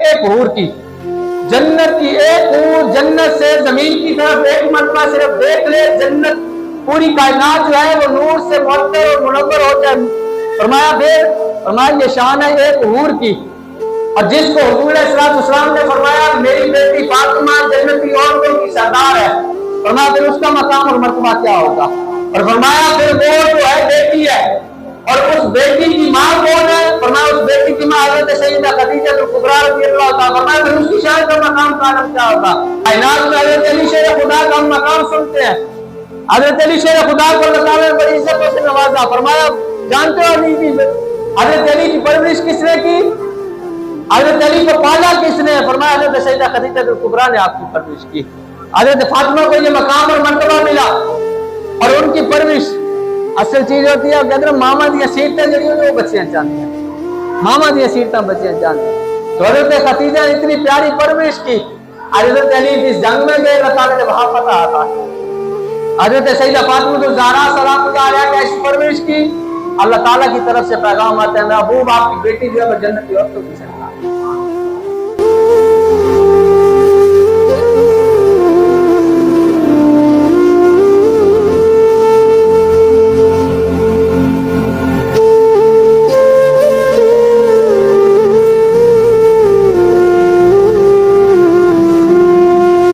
ایک حور کی، جنت کی ایک حور جنت سے زمین کی طرف ایک مرتبہ صرف دیکھ لے، جنت پوری کائنات جو ہے وہ نور سے معطر اور منور ہو جائے۔ فرمایا یہ شان ہے ایک حور کی، اور جس کو حضور علیہ السلام نے فرمایا میری بیٹی فاطمہ جنت کی عورتوں کی سردار ہے، فرمایا پھر اس کا مقام اور مرتبہ کیا ہوگا؟ اور فرمایا پھر وہ جو ہے بیٹی ہے، اور اس بیٹی کی ماں کون ہے؟ فرمایا اس بیٹی کی ماں حضرت سیدہ خدیجہ کبریٰ رضی اللہ تعالیٰ، فرمایا پھر اس کی شان کا مقام کا عالم کیا ہوگا؟ کائنات میں حضرت علی شیر خدا کا ہم مقام سنتے ہیں، حضرت علی شیر خدا کو اللہ تعالیٰ نے بڑی عزتوں سے نوازا۔ فرمایا جانتے ہو علی کی حضرت علی کی پرورش کس نے کی؟ حضرت علی کو پالا کس نے؟ فرمایا حضرت سیدہ خدیجہ کبریٰ نے آپ کی پرورش کی۔ حضرت فاطمہ کو یہ مقام اور مرتبہ ملا، اور ان کی پرورش اصل چیز ہوتی ہے کہ اگر ماما دیا سیرتیں جڑی ہوئی وہ بچیاں چاہتی ہیں، ماما دیا سیرتیں بچیاں چاہتی ہیں۔ تو حضرت خدیجہ نے اتنی پیاری پرورش کی، حضرت علی جس جنگ میں گئے اللہ تعالیٰ نے وہاں فتح آتا ہے۔ حضرت سیدہ فاطمہ تو زہرا سلام اللہ علیہا کی ایسی پرورش کی، اللہ تعالیٰ کی طرف سے پیغام آتا ہے محبوب آپ کی بیٹی جو ہے وہ جنت کی عورتوں کی سردار۔